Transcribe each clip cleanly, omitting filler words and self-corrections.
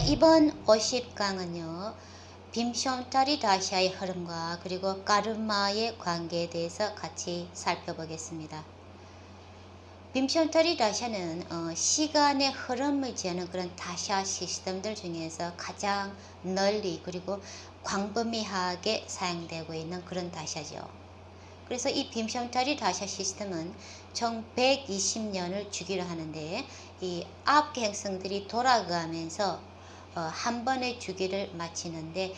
이번 50강은요, 빔숑타리 다시아의 흐름과 그리고 까르마의 관계에 대해서 같이 살펴보겠습니다. 빔숑타리 다시아는 시간의 흐름을 재는 그런 다시아 시스템들 중에서 가장 널리 그리고 광범위하게 사용되고 있는 그런 다시아죠. 그래서 이 빔숑타리 다시아 시스템은 총 120년을 주기로 하는데, 이 9개 행성들이 돌아가면서 한 번의 주기를 마치는데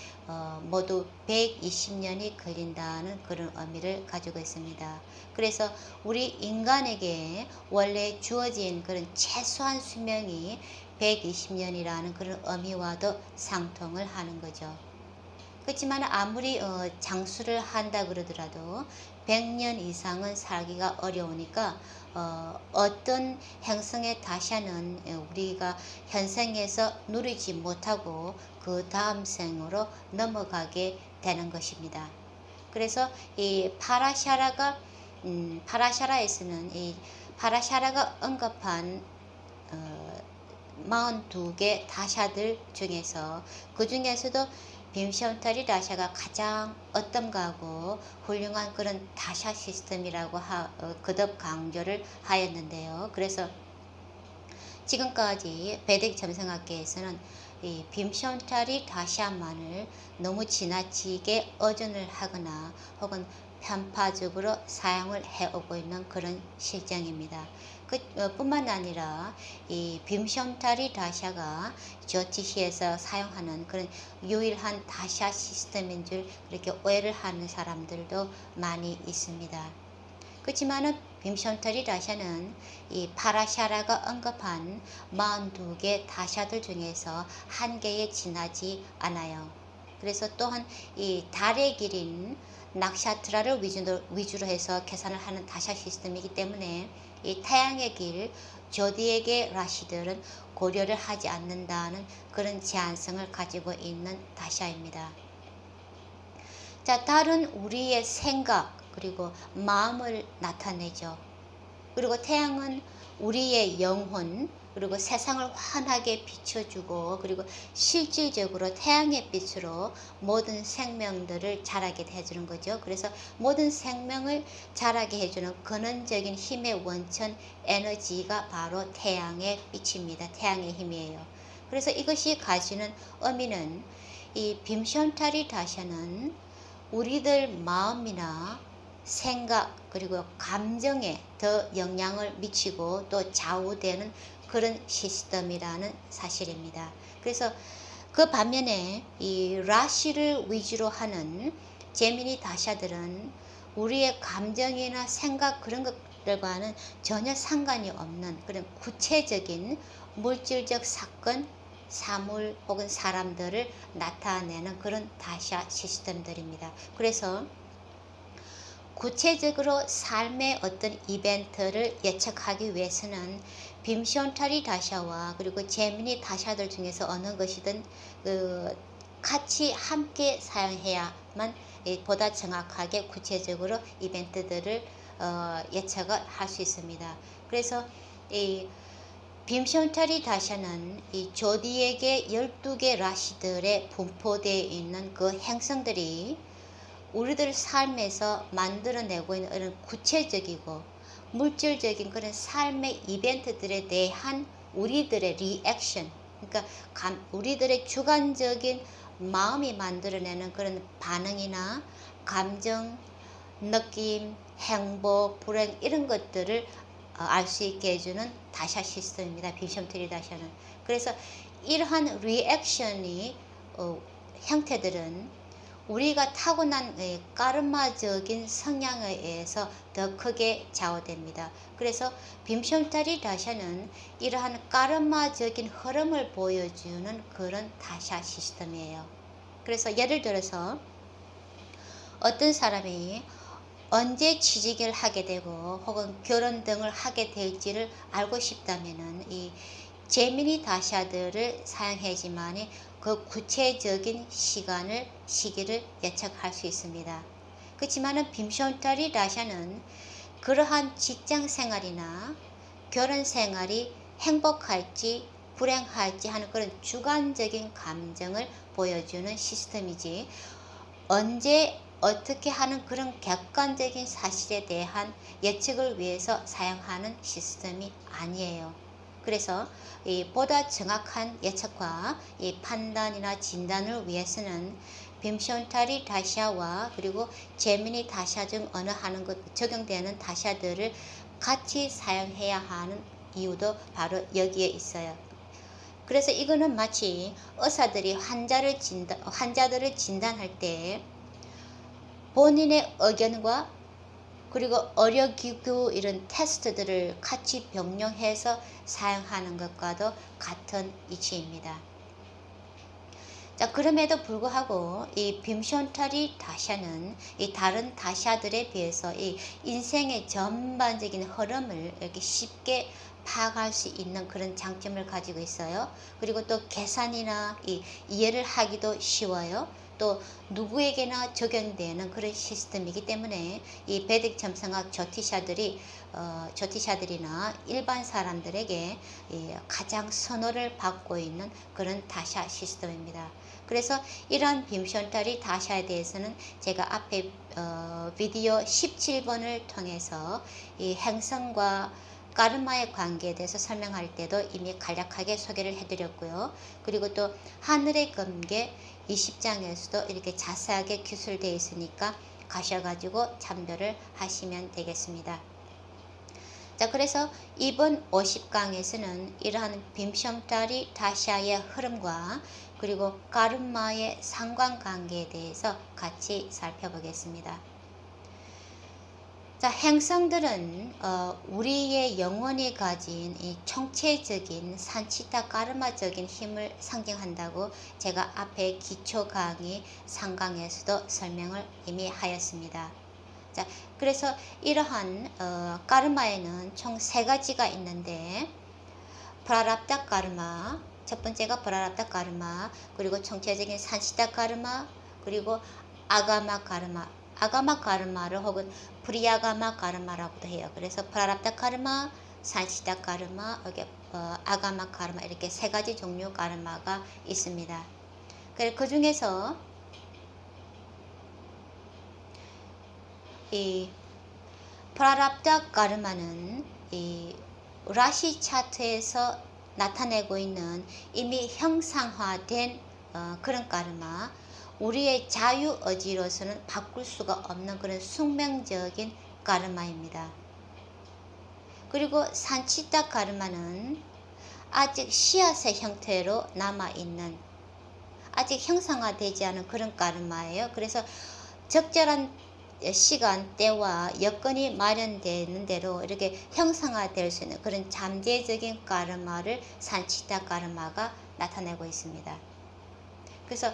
모두 120년이 걸린다는 그런 의미를 가지고 있습니다. 그래서 우리 인간에게 원래 주어진 그런 최소한 수명이 120년이라는 그런 의미와도 상통을 하는 거죠. 그렇지만 아무리 장수를 한다 그러더라도 100년 이상은 살기가 어려우니까 어떤 행성의 다시아는 우리가 현생에서 누리지 못하고 그 다음 생으로 넘어가게 되는 것입니다. 그래서 이 파라샤라에서는 이 파라샤라가 언급한 42개 다시아들 중에서 그 중에서도 빔숑타리 다시아가 가장 어떤가하고 훌륭한 그런 다시아 시스템이라고 거듭 강조를 하였는데요. 그래서 지금까지 베딕 점성학계에서는 이 빔숑타리 다시아만을 너무 지나치게 의존을 하거나 혹은 편파적으로 사용을 해오고 있는 그런 실정입니다. 뿐만 아니라 이 빔숑타리 다시아가 저티시에서 사용하는 그런 유일한 다시아 시스템인 줄 그렇게 오해를 하는 사람들도 많이 있습니다. 그렇지만은 빔숑타리 다시아는 이 파라샤라가 언급한 42개 다시아들 중에서 한 개에 지나지 않아요. 그래서 또한 이 달의 길인 낙샤트라를 위주로 해서 계산을 하는 다시아 시스템이기 때문에 이 태양의 길 조디에게 라시들은 고려를 하지 않는다는 그런 제한성을 가지고 있는 다시아입니다. 자, 달은 우리의 생각 그리고 마음을 나타내죠. 그리고 태양은 우리의 영혼 그리고 세상을 환하게 비춰주고, 그리고 실질적으로 태양의 빛으로 모든 생명들을 자라게 해주는 거죠. 그래서 모든 생명을 자라게 해주는 근원적인 힘의 원천 에너지가 바로 태양의 빛입니다. 태양의 힘이에요. 그래서 이것이 가지는 의미는 이 빔숑타리 다시아는 우리들 마음이나 생각 그리고 감정에 더 영향을 미치고 또 좌우되는 그런 시스템이라는 사실입니다. 그래서 그 반면에 이 라시를 위주로 하는 제미니 다시아들은 우리의 감정이나 생각 그런 것들과는 전혀 상관이 없는 그런 구체적인 물질적 사건, 사물 혹은 사람들을 나타내는 그런 다시아 시스템들입니다. 그래서 구체적으로 삶의 어떤 이벤트를 예측하기 위해서는 빔숑타리 다시아와 그리고 제미니 다시아들 중에서 어느 것이든 같이 함께 사용해야만 보다 정확하게 구체적으로 이벤트들을 예측을 할 수 있습니다. 그래서 이 빔숑타리 다시아는 이 조디에게 12개 라시들에 분포되어 있는 그 행성들이 우리들 삶에서 만들어내고 있는 이런 구체적이고 물질적인 그런 삶의 이벤트들에 대한 우리들의 리액션, 그러니까 우리들의 주관적인 마음이 만들어내는 그런 반응이나 감정, 느낌, 행복, 불행 이런 것들을 알 수 있게 해주는 다시아 시스템입니다. 빔숑타리 다시아는. 그래서 이러한 리액션이 형태들은 우리가 타고난 까르마적인 성향에 의해서 더 크게 좌우됩니다. 그래서 빔숑타리 다시아는 이러한 까르마적인 흐름을 보여주는 그런 다시아 시스템이에요. 그래서 예를 들어서 어떤 사람이 언제 취직을 하게 되고 혹은 결혼 등을 하게 될지를 알고 싶다면은 이 제미니 다시아들을 사용해야지만 그 구체적인 시기를 예측할 수 있습니다. 그렇지만은 빔숑타리 다시아는 그러한 직장 생활이나 결혼 생활이 행복할지 불행할지 하는 그런 주관적인 감정을 보여주는 시스템이지, 언제 어떻게 하는 그런 객관적인 사실에 대한 예측을 위해서 사용하는 시스템이 아니에요. 그래서 보다 정확한 예측과 이 판단이나 진단을 위해서는 빔쇼타리 다시아와 그리고 제미니 다시아 중 어느 하는 것 적용되는 다시아들을 같이 사용해야 하는 이유도 바로 여기에 있어요. 그래서 이거는 마치 의사들이 환자들을 진단할 때 본인의 의견과 그리고 의료기구 이런 테스트들을 같이 병용해서 사용하는 것과도 같은 이치입니다. 자, 그럼에도 불구하고 이 빔쇼타리 다시아는 이 다른 다시아들에 비해서 이 인생의 전반적인 흐름을 이렇게 쉽게 파악할 수 있는 그런 장점을 가지고 있어요. 그리고 또 계산이나 이해를 하기도 쉬워요. 또 누구에게나 적용되는 그런 시스템이기 때문에 이 베딕 점성학 조티샤들이나 일반 사람들에게 가장 선호를 받고 있는 그런 다시아 시스템입니다. 그래서 이러한 빔쇼타리 다시아에 대해서는 제가 앞에 비디오 17번을 통해서 이 행성과 까르마의 관계에 대해서 설명할 때도 이미 간략하게 소개를 해드렸고요. 그리고 또 하늘의 금계 20장에서도 이렇게 자세하게 기술되어 있으니까 가셔가지고 참조를 하시면 되겠습니다. 자, 그래서 이번 50강에서는 이러한 빔쇼타리 다시아의 흐름과 그리고 까르마의 상관관계에 대해서 같이 살펴보겠습니다. 자, 행성들은 우리의 영혼이 가진 이 총체적인 산치타 까르마적인 힘을 상징한다고 제가 앞에 기초 강의 3강에서도 설명을 이미 하였습니다. 자, 그래서 이러한 까르마에는 총 3가지가 있는데, 프라랍다 까르마, 첫 번째가 프라랍다 까르마, 그리고 총체적인 산치타 까르마, 그리고 아가마 까르마. 아가마 까르마를 혹은 프리아가마 까르마라고도 해요. 그래서 프라랍다 까르마, 산치타 까르마, 아가마 까르마, 이렇게 3가지 종류 까르마가 있습니다. 그 중에서 이 프라랍다 까르마는 이 라시 차트에서 나타내고 있는 이미 형상화된 그런 까르마, 우리의 자유의지로서는 바꿀 수가 없는 그런 숙명적인 까르마입니다. 그리고 산치타 까르마는 아직 씨앗의 형태로 남아있는, 아직 형상화되지 않은 그런 까르마예요. 그래서 적절한 시간, 때와 여건이 마련되는 대로 이렇게 형상화될 수 있는 그런 잠재적인 까르마를 산치타 까르마가 나타내고 있습니다. 그래서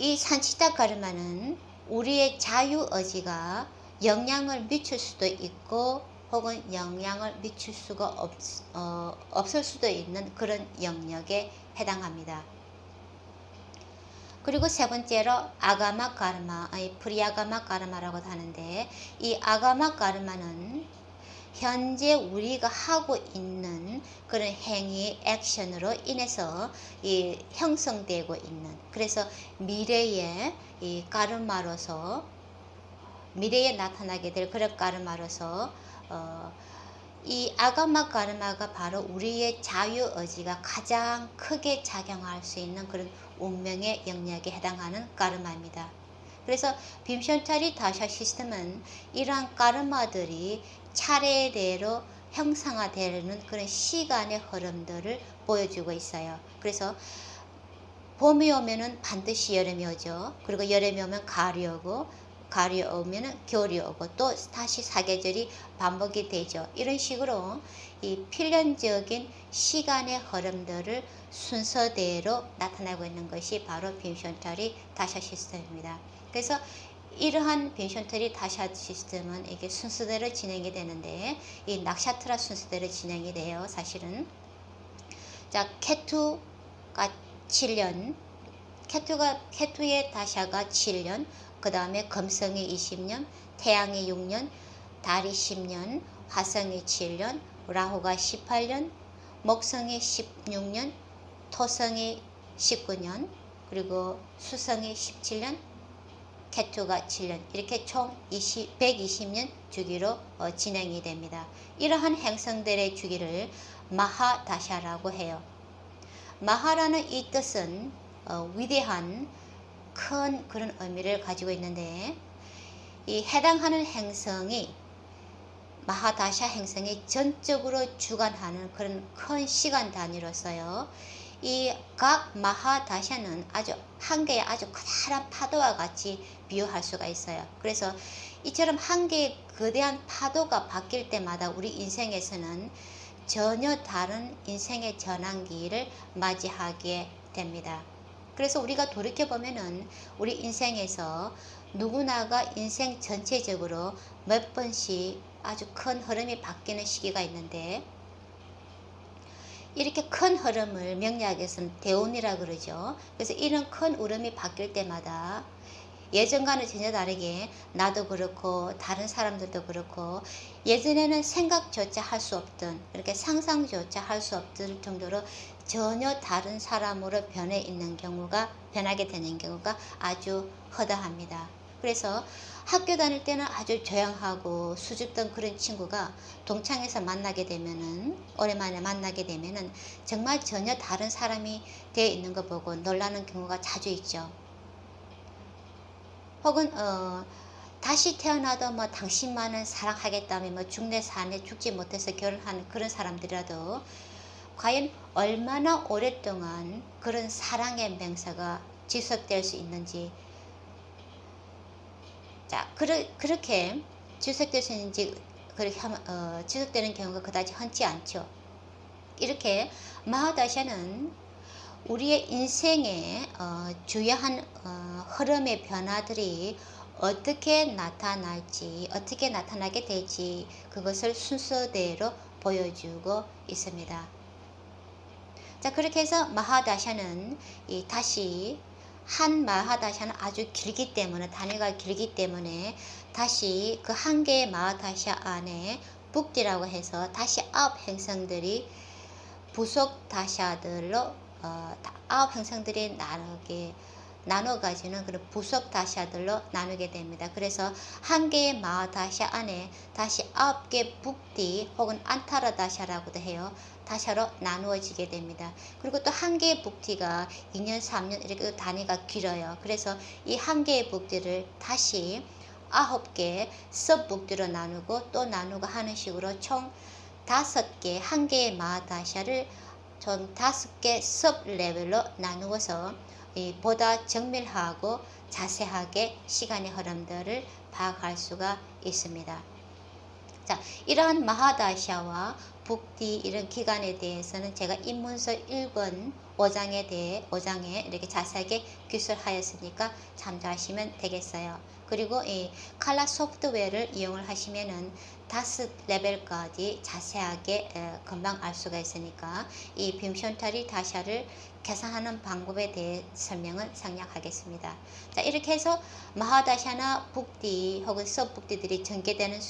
이 산치타 까르마는 우리의 자유의지가 영향을 미칠 수도 있고 혹은 영향을 미칠 수가 없을 수도 있는 그런 영역에 해당합니다. 그리고 세 번째로 아가마 까르마, 프리아가마 까르마라고 하는데, 이 아가마 까르마는 현재 우리가 하고 있는 그런 행위, 액션으로 인해서 형성되고 있는, 그래서 미래의 이 까르마로서, 미래에 나타나게 될 그런 까르마로서 이 아가마 까르마가 바로 우리의 자유의지가 가장 크게 작용할 수 있는 그런 운명의 영역에 해당하는 까르마입니다. 그래서 빔쇼타리 다시아 시스템은 이러한 까르마들이 차례대로 형상화되는 그런 시간의 흐름들을 보여주고 있어요. 그래서 봄이 오면은 반드시 여름이 오죠. 그리고 여름이 오면 가을이 오고, 가을이 오면은 겨울이 오고, 또 다시 사계절이 반복이 되죠. 이런 식으로 이 필연적인 시간의 흐름들을 순서대로 나타내고 있는 것이 바로 빔쇼타리 다시아 시스템입니다. 그래서 이러한 빔쇼타리 다시아 시스템은 이게 순서대로 진행이 되는데, 이 낙샤트라 순서대로 진행이 돼요. 사실은. 자, 케투가 7년, 케투의 다시아가 7년, 그 다음에 금성이 20년, 태양이 6년, 달이 10년, 화성이 7년, 라후가 18년, 목성이 16년, 토성이 19년, 그리고 수성이 17년, 케투가 7년, 이렇게 총 120년 주기로 진행이 됩니다. 이러한 행성들의 주기를 마하다샤라고 해요. 마하라는 이 뜻은 위대한 큰 그런 의미를 가지고 있는데, 이 해당하는 행성이 마하다샤 행성이 전적으로 주관하는 그런 큰 시간 단위로서요. 이 각 마하다샤는 아주 한 개의 아주 커다란 파도와 같이 비유할 수가 있어요. 그래서 이처럼 한 개의 거대한 파도가 바뀔 때마다 우리 인생에서는 전혀 다른 인생의 전환기를 맞이하게 됩니다. 그래서 우리가 돌이켜보면은 우리 인생에서 누구나가 인생 전체적으로 몇 번씩 아주 큰 흐름이 바뀌는 시기가 있는데, 이렇게 큰 흐름을 명리학에서는 대운이라 그러죠. 그래서 이런 큰 흐름이 바뀔 때마다 예전과는 전혀 다르게 나도 그렇고 다른 사람들도 그렇고 예전에는 생각조차 할 수 없던, 이렇게 상상조차 할 수 없을 정도로 전혀 다른 사람으로 변하게 되는 경우가 아주 허다합니다. 그래서 학교 다닐 때는 아주 조용하고 수줍던 그런 친구가 동창에서 오랜만에 만나게 되면은 정말 전혀 다른 사람이 되어 있는 거 보고 놀라는 경우가 자주 있죠. 혹은 다시 태어나도 뭐 당신만은 사랑하겠다며 뭐 죽네 사네 죽지 못해서 결혼하는 그런 사람들이라도 과연 얼마나 오랫동안 그런 사랑의 맹세가 지속될 수 있는지, 자, 그렇게 지속될 수 있는지, 그렇게 지속되는 경우가 그다지 흔치 않죠. 이렇게 마하다샤는 우리의 인생의 주요한 흐름의 변화들이 어떻게 나타날지, 어떻게 나타나게 될지 그것을 순서대로 보여주고 있습니다. 자, 그렇게 해서 마하다샤는 한 마하다샤는 아주 길기 때문에, 단위가 길기 때문에 다시 그 한 개의 마하다샤 안에 북디라고 해서 다시 9행성들이 부속 다샤들로 9행성들이 나눠가지는 그런 부속 다샤들로 나누게 됩니다. 그래서 한 개의 마하다샤 안에 다시 9개 북디 혹은 안타라 다샤라고도 해요. 다샤로 나누어지게 됩니다. 그리고 또 한 개의 북디가 2년, 3년 이렇게 단위가 길어요. 그래서 이 한 개의 북디를 다시 9개 섭 북디로 나누고 또 나누고 하는 식으로 총 5개, 한 개의 마하다샤를 총 5개 섭 레벨로 나누어서 보다 정밀하고 자세하게 시간의 흐름들을 파악할 수가 있습니다. 자, 이러한 마하다샤와 북디 이런 기간에 대해서는 제가 입문서 1권 5장에 이렇게 자세하게 기술하였으니까 참조하시면 되겠어요. 그리고 이 칼라 소프트웨어를 이용을 하시면은 5레벨까지 자세하게 금방 알 수가 있으니까 이 빔션타리 다샤를 계산하는 방법에 대해 설명을 생략하겠습니다. 자, 이렇게 해서 마하다샤나 북디 혹은 서북디들이 전개되는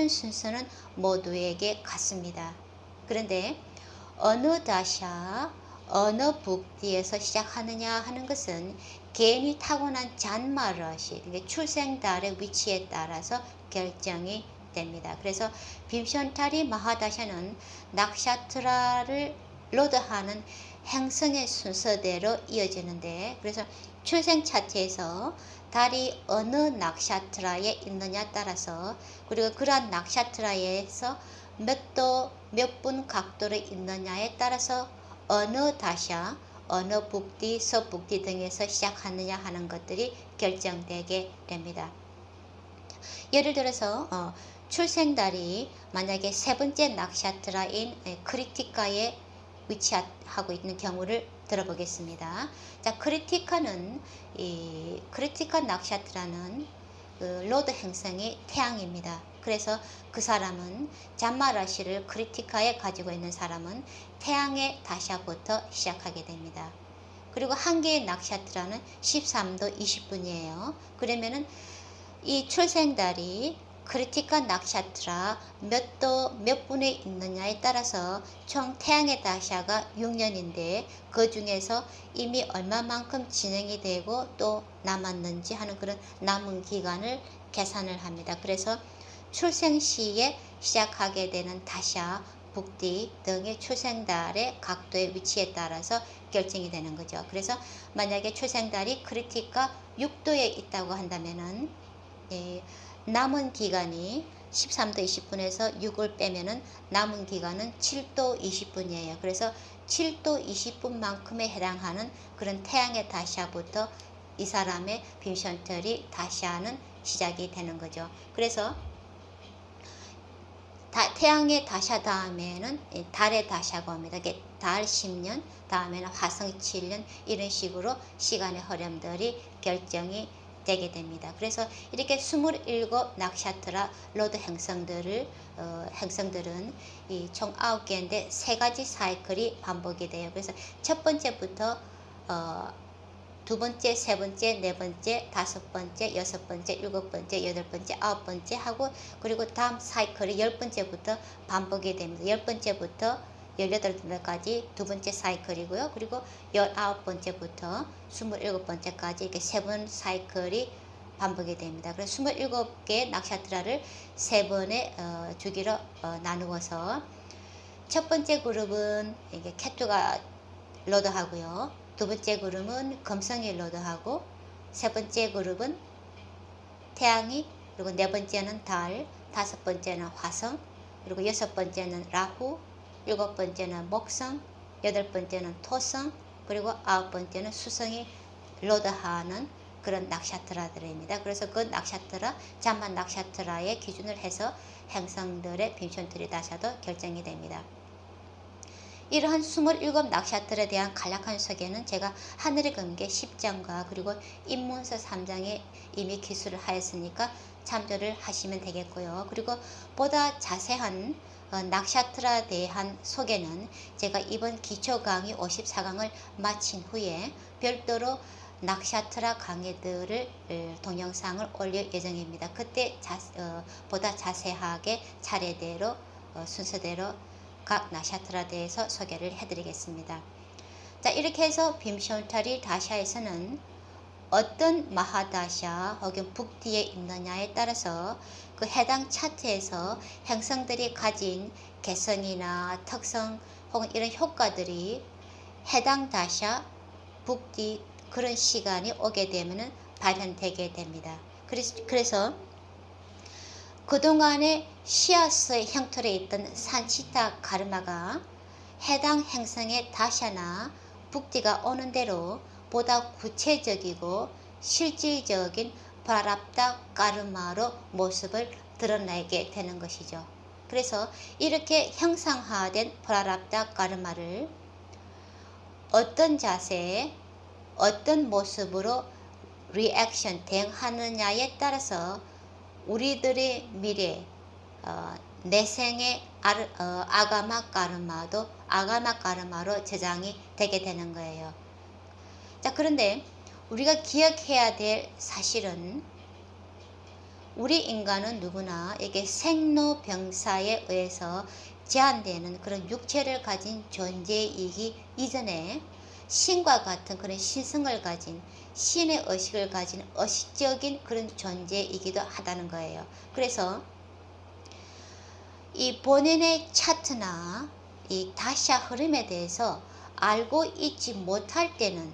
순서는 모두에게 같습니다. 그런데 어느 다샤, 어느 북디에서 시작하느냐 하는 것은 개인이 타고난 잔마라시, 출생달의 위치에 따라서 결정이 됩니다. 그래서 빔션타리 마하다샤는 낙샤트라를 로드하는 행성의 순서대로 이어지는데, 그래서 출생 차트에서 달이 어느 낙샤트라에 있느냐에 따라서, 그리고 그러한 낙샤트라에서 몇 분 각도로 있느냐에 따라서 어느 다샤, 어느 북디, 서북디 등에서 시작하느냐 하는 것들이 결정되게 됩니다. 예를 들어서 출생달이 만약에 세 번째 낙샤트라인 크리티카에 위치하고 있는 경우를 들어보겠습니다. 자, 크리티카 낙샤트라는 로드 행성이 태양입니다. 그래서 그 사람은 잔마라시를 크리티카에 가지고 있는 사람은 태양의 다샤부터 시작하게 됩니다. 그리고 한 개의 낙샤트라는 13도 20분이에요. 그러면은 이 출생달이 크리티컬 낙샤트라 몇 도 몇 분에 있느냐에 따라서 총 태양의 다샤가 6년인데 그 중에서 이미 얼마만큼 진행이 되고 또 남았는지 하는 그런 남은 기간을 계산을 합니다. 그래서 출생 시에 시작하게 되는 다샤, 북디 등의 출생달의 각도의 위치에 따라서 결정이 되는 거죠. 그래서 만약에 출생달이 크리티컬 6도에 있다고 한다면은 남은 기간이 13도 20분에서 6을 빼면은 남은 기간은 7도 20분이에요. 그래서 7도 20분만큼에 해당하는 그런 태양의 다샤부터 이 사람의 빔션틀이 다샤는 시작이 되는 거죠. 그래서 태양의 다샤 다음에는 달의 다샤가 옵니다. 달 10년, 다음에는 화성 7년 이런 식으로 시간의 흐름들이 결정이 되게 됩니다. 그래서 이렇게 27 낙샤트라 로드 행성들은 이 총 9개인데 3가지 사이클이 반복이 돼요. 그래서 첫 번째부터 두 번째, 세 번째, 네 번째, 다섯 번째, 여섯 번째, 일곱 번째, 여덟 번째, 아홉 번째 하고 그리고 다음 사이클이 10번째부터 반복이 됩니다. 10번째부터 18번째까지 두 번째 사이클이고요. 그리고 19번째부터 27번째까지 이렇게 세 번 사이클이 반복이 됩니다. 그래서 27개 낙샤트라를 세 번의 주기로 나누어서 첫 번째 그룹은 이게 케투가 로드하고요. 두 번째 그룹은 금성이 로드하고 세 번째 그룹은 태양이, 그리고 네 번째는 달, 다섯 번째는 화성, 그리고 여섯 번째는 라후, 일곱 번째는 목성, 여덟 번째는 토성, 그리고 아홉 번째는 수성이 로드하는 그런 낙샤트라들입니다. 그래서 그 낙샤트라, 잠만 낙샤트라의 기준을 해서 행성들의 빔션트리 다샤도 결정이 됩니다. 이러한 27 낙샤트에 대한 간략한 소개는 제가 하늘의 금계 10장과 그리고 입문서 3장에 이미 기술을 하였으니까 참조를 하시면 되겠고요. 그리고 보다 자세한 낙샤트라에 대한 소개는 제가 이번 기초 강의 54강을 마친 후에 별도로 낙샤트라 강의들을 동영상을 올릴 예정입니다. 그때 보다 자세하게 차례대로 순서대로 각 낙샤트라에 대해서 소개를 해드리겠습니다. 자, 이렇게 해서 빔션트리 다샤에서는 어떤 마하다샤 혹은 북디에 있느냐에 따라서 그 해당 차트에서 행성들이 가진 개성이나 특성 혹은 이런 효과들이 해당 다샤, 북디 그런 시간이 오게 되면 발현되게 됩니다. 그래서 그동안의 시아스의 형틀에 있던 산치타 가르마가 해당 행성의 다샤나 북디가 오는 대로 보다 구체적이고 실질적인 프라랍다 가르마로 모습을 드러내게 되는 것이죠. 그래서 이렇게 형상화된 프라랍다 가르마를 어떤 자세에 어떤 모습으로 리액션 대응하느냐에 따라서 우리들의 미래 내생의 아가마 가르마도 아가마 가르마로 저장이 되게 되는 거예요. 자, 그런데 우리가 기억해야 될 사실은 우리 인간은 누구나 이게 생로병사에 의해서 제한되는 그런 육체를 가진 존재이기 이전에 신과 같은 그런 신성을 가진 신의 의식을 가진 의식적인 그런 존재이기도 하다는 거예요. 그래서 이 본인의 차트나 이 다샤 흐름에 대해서 알고 있지 못할 때는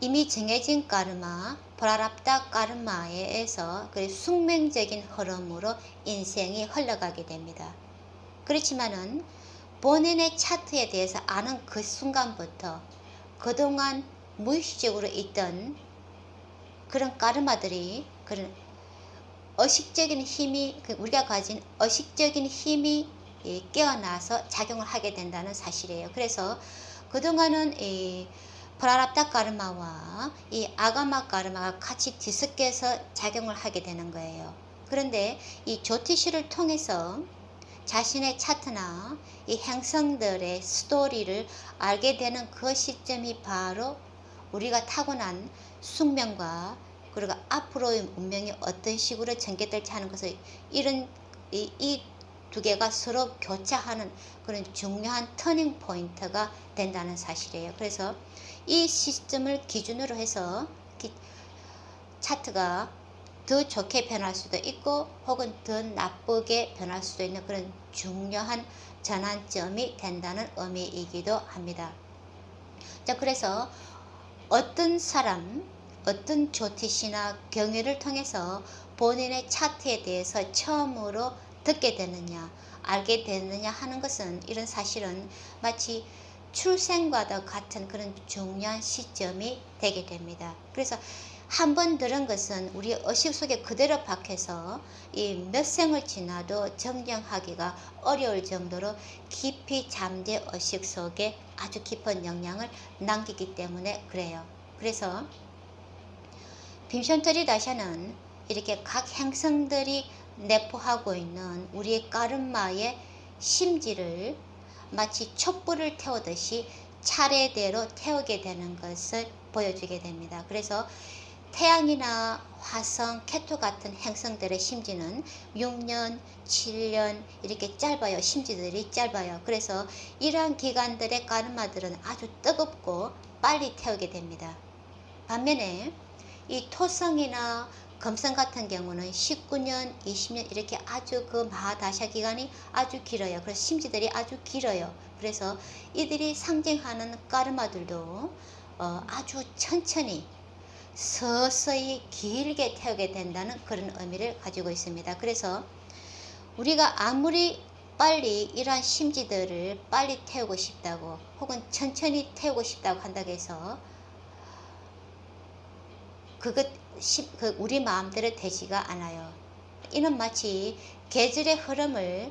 이미 정해진 까르마, 프라랍다 까르마에 의해서 그 숙명적인 흐름으로 인생이 흘러가게 됩니다. 그렇지만은 본인의 차트에 대해서 아는 그 순간부터 그동안 무의식적으로 있던 그런 까르마들이 그런 의식적인 힘이 우리가 가진 의식적인 힘이 깨어나서 작용을 하게 된다는 사실이에요. 그래서 그동안은 이 프라랍다 까르마와 이 아가마 까르마가 같이 뒤섞여서 작용을 하게 되는 거예요. 그런데 이 조티시를 통해서 자신의 차트나 이 행성들의 스토리를 알게 되는 그 시점이 바로 우리가 타고난 숙명과 그리고 앞으로의 운명이 어떤 식으로 전개될지 하는 것을 이런 이 두 개가 서로 교차하는 그런 중요한 터닝 포인트가 된다는 사실이에요. 그래서 이 시점을 기준으로 해서 차트가 더 좋게 변할 수도 있고 혹은 더 나쁘게 변할 수도 있는 그런 중요한 전환점이 된다는 의미이기도 합니다. 자, 그래서 어떤 사람, 어떤 조티시나 경위를 통해서 본인의 차트에 대해서 처음으로 듣게 되느냐, 알게 되느냐 하는 것은 이런 사실은 마치 출생과도 같은 그런 중요한 시점이 되게 됩니다. 그래서 한 번 들은 것은 우리 의식 속에 그대로 박혀서 이 몇 생을 지나도 정정하기가 어려울 정도로 깊이 잠재 의식 속에 아주 깊은 영향을 남기기 때문에 그래요. 그래서 빔션트리 다샤는 이렇게 각 행성들이 내포하고 있는 우리의 까르마의 심지를 마치 촛불을 태우듯이 차례대로 태우게 되는 것을 보여주게 됩니다. 그래서 태양이나 화성, 케토 같은 행성들의 심지는 6년, 7년 이렇게 짧아요. 심지들이 짧아요. 그래서 이러한 기간들의 까르마들은 아주 뜨겁고 빨리 태우게 됩니다. 반면에 이 토성이나 금성 같은 경우는 19년, 20년 이렇게 아주 그 마하다샤 기간이 아주 길어요. 그래서 심지들이 아주 길어요. 그래서 이들이 상징하는 까르마들도 아주 천천히 서서히 길게 태우게 된다는 그런 의미를 가지고 있습니다. 그래서 우리가 아무리 빨리 이러한 심지들을 빨리 태우고 싶다고 혹은 천천히 태우고 싶다고 한다고 해서 우리 마음대로 되지가 않아요. 이는 마치 계절의 흐름을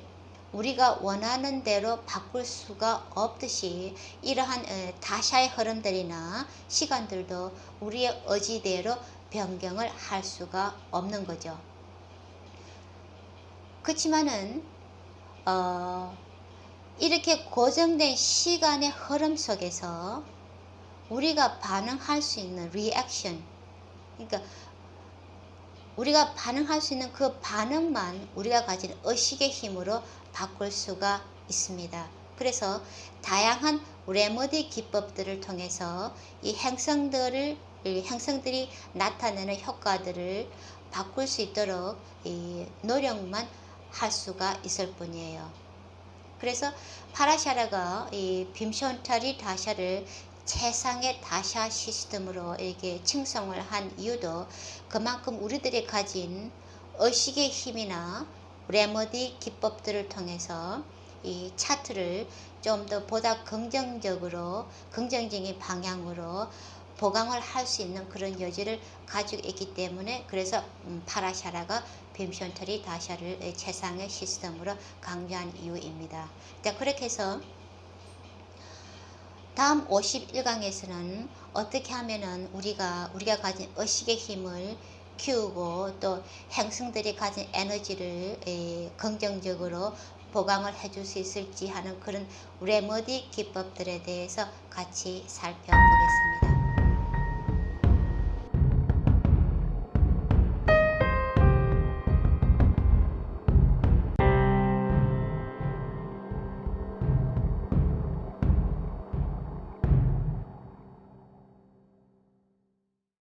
우리가 원하는 대로 바꿀 수가 없듯이 이러한 다샤의 흐름들이나 시간들도 우리의 의지대로 변경을 할 수가 없는 거죠. 그렇지만은 이렇게 고정된 시간의 흐름 속에서 우리가 반응할 수 있는 리액션, 그러니까 우리가 반응할 수 있는 그 반응만 우리가 가진 의식의 힘으로 바꿀 수가 있습니다. 그래서 다양한 레머디 기법들을 통해서 이 행성들이 나타내는 효과들을 바꿀 수 있도록 이 노력만 할 수가 있을 뿐이에요. 그래서 파라샤라가 이 빔션타리 다샤를 최상의 다샤 시스템으로 이렇게 칭송을 한 이유도 그만큼 우리들이 가진 의식의 힘이나 레머디 기법들을 통해서 이 차트를 좀 더 보다 긍정적인 방향으로 보강을 할 수 있는 그런 여지를 가지고 있기 때문에 그래서 파라샤라가 빔션터리 다샤를 최상의 시스템으로 강조한 이유입니다. 자, 그렇게 해서 다음 51강에서는 어떻게 하면은 우리가 가진 의식의 힘을 키우고 또 행성들이 가진 에너지를 긍정적으로 보강을 해줄 수 있을지 하는 그런 레머디 기법들에 대해서 같이 살펴보겠습니다.